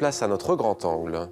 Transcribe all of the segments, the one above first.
place à notre grand angle.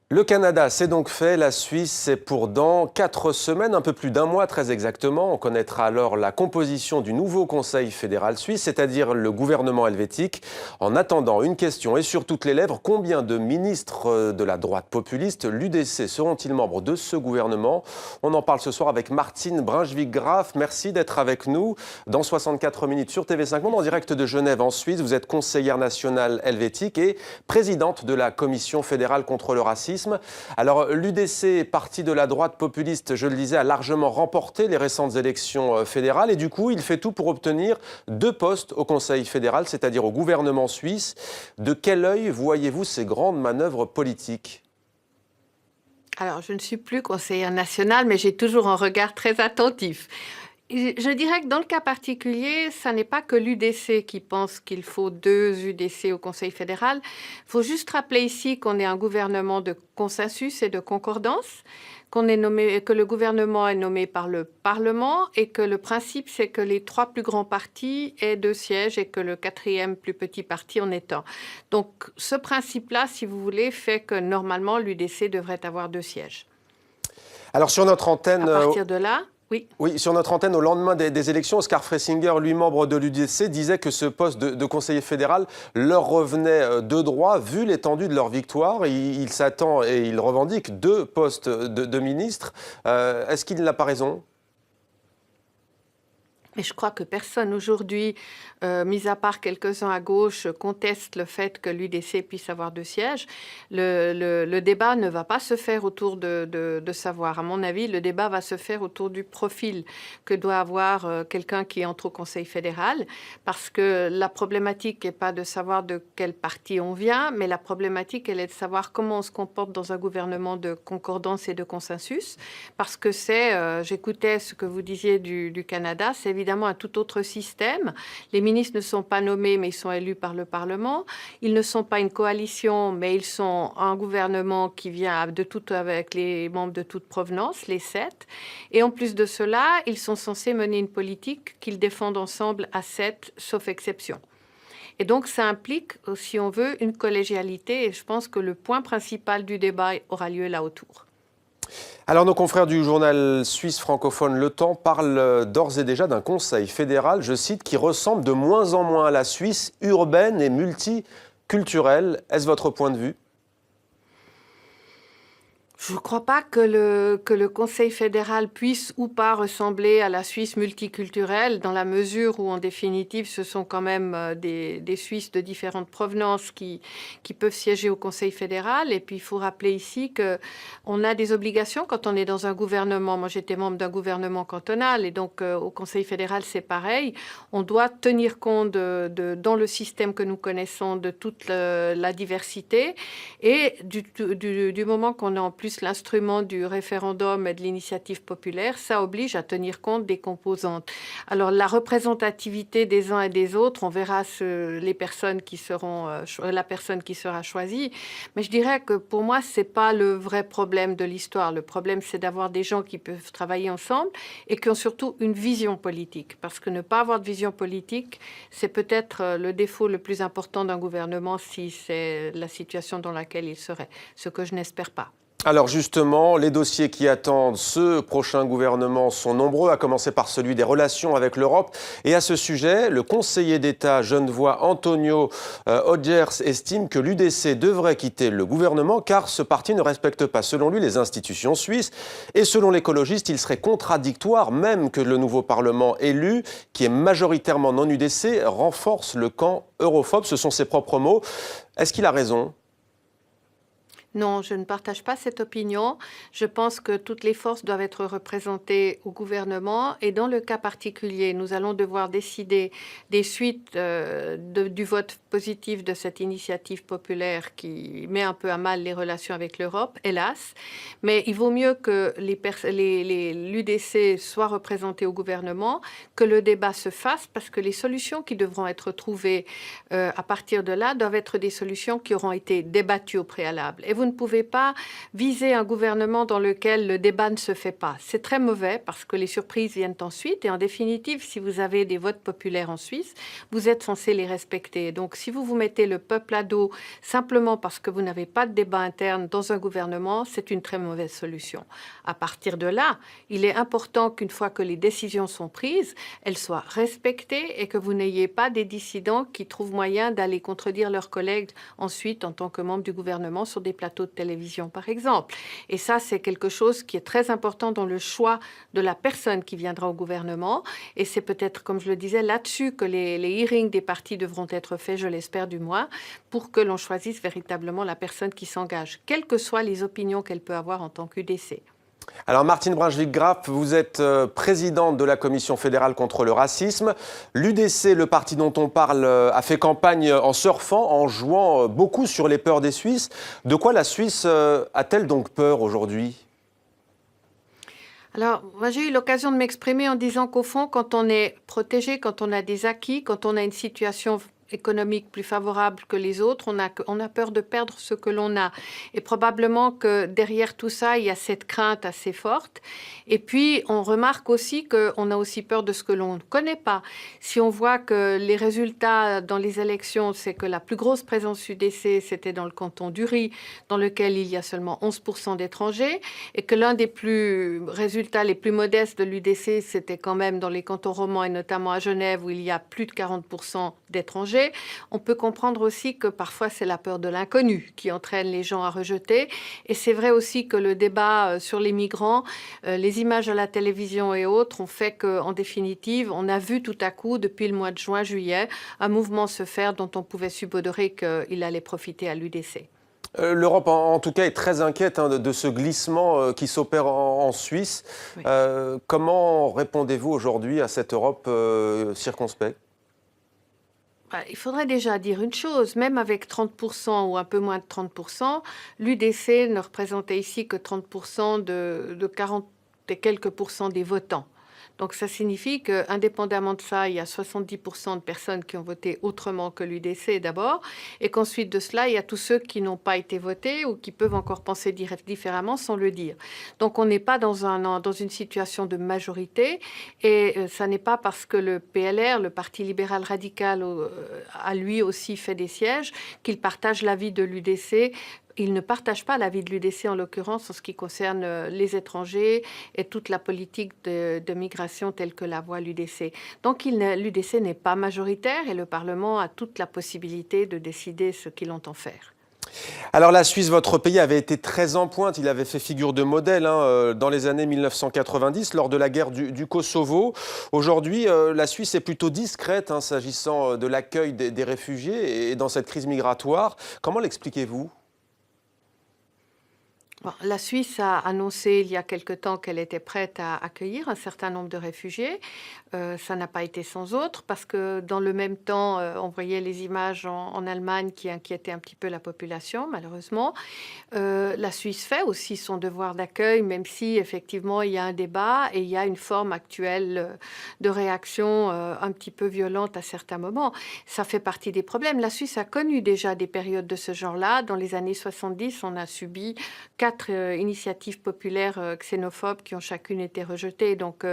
Le Canada, c'est donc fait. La Suisse, c'est pour dans 4 semaines, un peu plus d'un mois très exactement. On connaîtra alors la composition du nouveau Conseil fédéral suisse, c'est-à-dire le gouvernement helvétique. En attendant, une question est sur toutes les lèvres. Combien de ministres de la droite populiste, l'UDC, seront-ils membres de ce gouvernement? On en parle ce soir avec Martine Brunswick-Graf. Merci d'être avec nous dans 64 minutes sur TV5 Monde, en direct de Genève en Suisse. Vous êtes conseillère nationale helvétique et présidente de la Commission fédérale contre le racisme. Alors, l'UDC, parti de la droite populiste, je le disais, a largement remporté les récentes élections fédérales et du coup, il fait tout pour obtenir 2 postes au Conseil fédéral, c'est-à-dire au gouvernement suisse. De quel œil voyez-vous ces grandes manœuvres politiques ? Alors, je ne suis plus conseillère nationale, mais j'ai toujours un regard très attentif. Je dirais que dans le cas particulier, ça n'est pas que l'UDC qui pense qu'il faut 2 UDC au Conseil fédéral. Il faut juste rappeler ici qu'on est un gouvernement de consensus et de concordance, que le gouvernement est nommé par le Parlement et que le principe, c'est que les 3 plus grands partis aient 2 sièges et que le 4e plus petit parti en ait 1. Donc, ce principe-là, si vous voulez, fait que normalement, l'UDC devrait avoir 2 sièges. Alors, sur notre antenne... À partir de là... Oui, sur notre antenne, au lendemain des élections, Oscar Fressinger, lui membre de l'UDC, disait que ce poste de conseiller fédéral leur revenait de droit, vu l'étendue de leur victoire. Il s'attend et il revendique 2 postes de ministre. Est-ce qu'il n'a pas raison ? Mais je crois que personne aujourd'hui, mis à part quelques-uns à gauche, conteste le fait que l'UDC puisse avoir 2 sièges. Le débat ne va pas se faire autour de savoir. À mon avis, le débat va se faire autour du profil que doit avoir quelqu'un qui entre au Conseil fédéral, parce que la problématique n'est pas de savoir de quel parti on vient, mais la problématique, elle est de savoir comment on se comporte dans un gouvernement de concordance et de consensus, parce que j'écoutais ce que vous disiez du Canada, c'est évidemment un tout autre système. Les ministres ne sont pas nommés, mais ils sont élus par le Parlement. Ils ne sont pas une coalition, mais ils sont un gouvernement qui vient avec les membres de toute provenance, les 7. Et en plus de cela, ils sont censés mener une politique qu'ils défendent ensemble à 7, sauf exception. Et donc, ça implique, si on veut, une collégialité. Et je pense que le point principal du débat aura lieu là autour. Alors, nos confrères du journal suisse francophone Le Temps parlent d'ores et déjà d'un conseil fédéral, je cite, qui ressemble de moins en moins à la Suisse, urbaine et multiculturelle. Est-ce votre point de vue ? Je ne crois pas que le Conseil fédéral puisse ou pas ressembler à la Suisse multiculturelle, dans la mesure où, en définitive, ce sont quand même des Suisses de différentes provenances qui peuvent siéger au Conseil fédéral. Et puis, il faut rappeler ici qu'on a des obligations quand on est dans un gouvernement. Moi, j'étais membre d'un gouvernement cantonal, et donc au Conseil fédéral, c'est pareil. On doit tenir compte, dans le système que nous connaissons, de toute la diversité. Et du moment qu'on a en plus l'instrument du référendum et de l'initiative populaire, ça oblige à tenir compte des composantes. Alors, la représentativité des uns et des autres, on verra la personne qui sera choisie. Mais je dirais que pour moi, c'est pas le vrai problème de l'histoire. Le problème, c'est d'avoir des gens qui peuvent travailler ensemble et qui ont surtout une vision politique. Parce que ne pas avoir de vision politique, c'est peut-être le défaut le plus important d'un gouvernement si c'est la situation dans laquelle il serait. Ce que je n'espère pas. Alors justement, les dossiers qui attendent ce prochain gouvernement sont nombreux, à commencer par celui des relations avec l'Europe. Et à ce sujet, le conseiller d'État genevois Antonio Hodgers estime que l'UDC devrait quitter le gouvernement car ce parti ne respecte pas, selon lui, les institutions suisses. Et selon l'écologiste, il serait contradictoire même que le nouveau Parlement élu, qui est majoritairement non UDC, renforce le camp europhobe. Ce sont ses propres mots. Est-ce qu'il a raison ? Non, je ne partage pas cette opinion. Je pense que toutes les forces doivent être représentées au gouvernement et dans le cas particulier, nous allons devoir décider des suites du vote positif de cette initiative populaire qui met un peu à mal les relations avec l'Europe, hélas. Mais il vaut mieux que l'UDC soit représenté au gouvernement, que le débat se fasse parce que les solutions qui devront être trouvées à partir de là doivent être des solutions qui auront été débattues au préalable. Et vous vous ne pouvez pas viser un gouvernement dans lequel le débat ne se fait pas. C'est très mauvais parce que les surprises viennent ensuite. Et en définitive, si vous avez des votes populaires en Suisse, vous êtes censé les respecter. Donc si vous mettez le peuple à dos simplement parce que vous n'avez pas de débat interne dans un gouvernement, c'est une très mauvaise solution. À partir de là, il est important qu'une fois que les décisions sont prises, elles soient respectées et que vous n'ayez pas des dissidents qui trouvent moyen d'aller contredire leurs collègues ensuite en tant que membres du gouvernement sur des plateaux de télévision, par exemple. Et ça, c'est quelque chose qui est très important dans le choix de la personne qui viendra au gouvernement. Et c'est peut-être, comme je le disais, là-dessus que les hearings des partis devront être faits, je l'espère du moins, pour que l'on choisisse véritablement la personne qui s'engage, quelles que soient les opinions qu'elle peut avoir en tant qu'UDC. Alors Martine Brunswick-Graff, vous êtes présidente de la Commission fédérale contre le racisme. L'UDC, le parti dont on parle, a fait campagne en surfant, en jouant beaucoup sur les peurs des Suisses. De quoi la Suisse a-t-elle donc peur aujourd'hui ? Alors, moi, j'ai eu l'occasion de m'exprimer en disant qu'au fond, quand on est protégé, quand on a des acquis, quand on a une situation économique plus favorable que les autres, on a peur de perdre ce que l'on a. Et probablement que derrière tout ça, il y a cette crainte assez forte. Et puis, on remarque aussi qu'on a aussi peur de ce que l'on ne connaît pas. Si on voit que les résultats dans les élections, c'est que la plus grosse présence UDC, c'était dans le canton d'Uri, dans lequel il y a seulement 11% d'étrangers, et que l'un des résultats les plus modestes de l'UDC, c'était quand même dans les cantons romans, et notamment à Genève, où il y a plus de 40% d'étrangers. On peut comprendre aussi que parfois c'est la peur de l'inconnu qui entraîne les gens à rejeter. Et c'est vrai aussi que le débat sur les migrants, les images à la télévision et autres ont fait qu'en définitive, on a vu tout à coup, depuis le mois de juin, juillet, un mouvement se faire dont on pouvait supposer qu'il allait profiter à l'UDC. L'Europe, en tout cas, est très inquiète de ce glissement qui s'opère en Suisse. Oui. Comment répondez-vous aujourd'hui à cette Europe circonspecte ? Il faudrait déjà dire une chose, même avec 30% ou un peu moins de 30%, l'UDC ne représentait ici que 30% de 40 et quelques pourcents des votants. Donc ça signifie qu'indépendamment de ça, il y a 70% de personnes qui ont voté autrement que l'UDC d'abord, et qu'ensuite de cela, il y a tous ceux qui n'ont pas été votés ou qui peuvent encore penser différemment sans le dire. Donc on n'est pas dans une situation de majorité, et ça n'est pas parce que le PLR, le Parti libéral radical, a lui aussi fait des sièges, qu'il partage l'avis de l'UDC. Il ne partage pas l'avis de l'UDC, en l'occurrence, en ce qui concerne les étrangers et toute la politique de migration telle que la voit l'UDC. Donc l'UDC n'est pas majoritaire et le Parlement a toute la possibilité de décider ce qu'il entend faire. Alors la Suisse, votre pays, avait été très en pointe. Il avait fait figure de modèle dans les années 1990, lors de la guerre du Kosovo. Aujourd'hui, la Suisse est plutôt discrète s'agissant de l'accueil des réfugiés et dans cette crise migratoire. Comment l'expliquez-vous ? La Suisse a annoncé il y a quelque temps qu'elle était prête à accueillir un certain nombre de réfugiés. Ça n'a pas été sans autre parce que dans le même temps, on voyait les images en Allemagne qui inquiétaient un petit peu la population, malheureusement. La Suisse fait aussi son devoir d'accueil, même si effectivement il y a un débat et il y a une forme actuelle de réaction un petit peu violente à certains moments. Ça fait partie des problèmes. La Suisse a connu déjà des périodes de ce genre-là. Dans les années 70, on a subi 4 initiatives populaires xénophobes qui ont chacune été rejetées. Donc,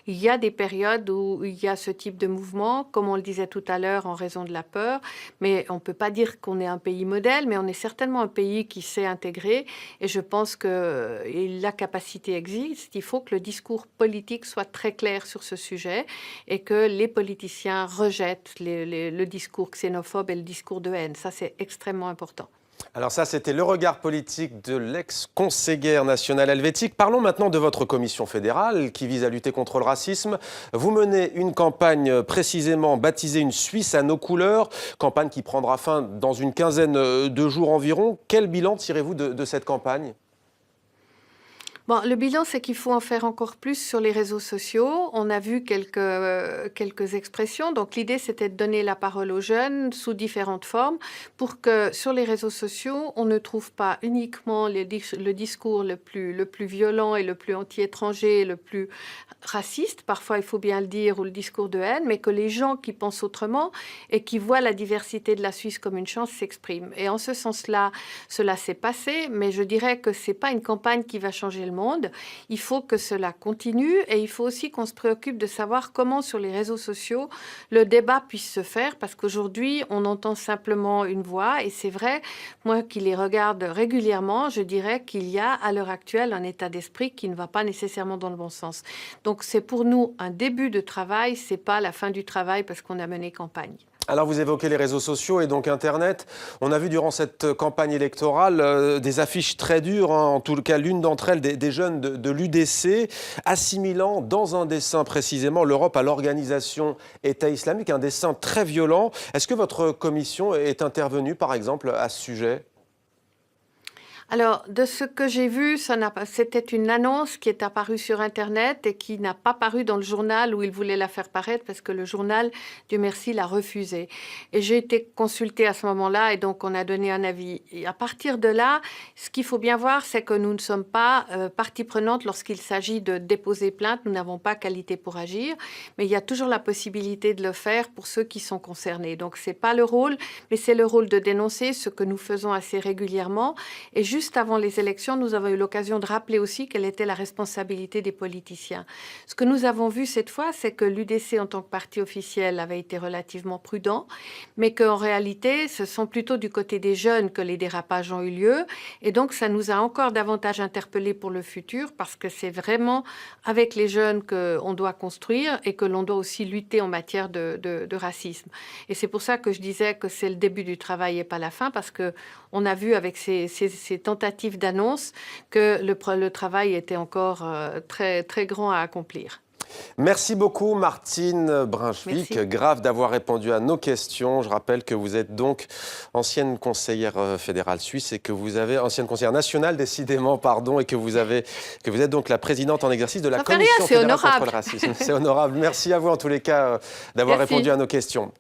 il y a des périodes où il y a ce type de mouvement, comme on le disait tout à l'heure, en raison de la peur. Mais on ne peut pas dire qu'on est un pays modèle, mais on est certainement un pays qui s'est intégré. Et je pense que la capacité existe. Il faut que le discours politique soit très clair sur ce sujet et que les politiciens rejettent le discours xénophobe et le discours de haine. Ça, c'est extrêmement important. Alors ça, c'était le regard politique de l'ex-conseillère nationale helvétique. Parlons maintenant de votre commission fédérale qui vise à lutter contre le racisme. Vous menez une campagne précisément baptisée « Une Suisse à nos couleurs », campagne qui prendra fin dans une quinzaine de jours environ. Quel bilan tirez-vous de cette campagne ? Bon, le bilan, c'est qu'il faut en faire encore plus sur les réseaux sociaux. On a vu quelques expressions. Donc, l'idée, c'était de donner la parole aux jeunes sous différentes formes pour que sur les réseaux sociaux, on ne trouve pas uniquement le discours le plus violent et le plus anti-étranger, le plus raciste, parfois il faut bien le dire, ou le discours de haine, mais que les gens qui pensent autrement et qui voient la diversité de la Suisse comme une chance s'expriment. Et en ce sens-là, cela s'est passé, mais je dirais que ce n'est pas une campagne qui va changer le monde. Il faut que cela continue et il faut aussi qu'on se préoccupe de savoir comment sur les réseaux sociaux le débat puisse se faire, parce qu'aujourd'hui on entend simplement une voix et c'est vrai, moi qui les regarde régulièrement, je dirais qu'il y a à l'heure actuelle un état d'esprit qui ne va pas nécessairement dans le bon sens. Donc c'est pour nous un début de travail, c'est pas la fin du travail parce qu'on a mené campagne. Alors vous évoquez les réseaux sociaux et donc Internet. On a vu durant cette campagne électorale des affiches très dures, hein, en tout cas l'une d'entre elles des jeunes de l'UDC, assimilant dans un dessin précisément l'Europe à l'organisation État islamique, un dessin très violent. Est-ce que votre commission est intervenue par exemple à ce sujet ? Alors, de ce que j'ai vu, c'était une annonce qui est apparue sur Internet et qui n'a pas paru dans le journal où il voulait la faire paraître parce que le journal, Dieu merci, l'a refusé. Et j'ai été consultée à ce moment-là et donc on a donné un avis. Et à partir de là, ce qu'il faut bien voir, c'est que nous ne sommes pas partie prenante lorsqu'il s'agit de déposer plainte. Nous n'avons pas qualité pour agir, mais il y a toujours la possibilité de le faire pour ceux qui sont concernés. Donc, ce n'est pas le rôle, mais c'est le rôle de dénoncer ce que nous faisons assez régulièrement. Et juste avant les élections, nous avons eu l'occasion de rappeler aussi quelle était la responsabilité des politiciens. Ce que nous avons vu cette fois, c'est que l'UDC en tant que parti officiel avait été relativement prudent, mais qu'en réalité, ce sont plutôt du côté des jeunes que les dérapages ont eu lieu. Et donc, ça nous a encore davantage interpellés pour le futur parce que c'est vraiment avec les jeunes qu'on doit construire et que l'on doit aussi lutter en matière de racisme. Et c'est pour ça que je disais que c'est le début du travail et pas la fin, parce qu'on a vu avec ces tentatives d'annonce que le travail était encore très, très grand à accomplir. Merci beaucoup Martine Brunswick, grave d'avoir répondu à nos questions. Je rappelle que vous êtes donc ancienne conseillère fédérale suisse et que vous avez, ancienne conseillère nationale décidément, pardon, et que vous êtes donc la présidente en exercice de la Commission fédérale contre le racisme. C'est honorable. Merci à vous en tous les cas d'avoir répondu à nos questions.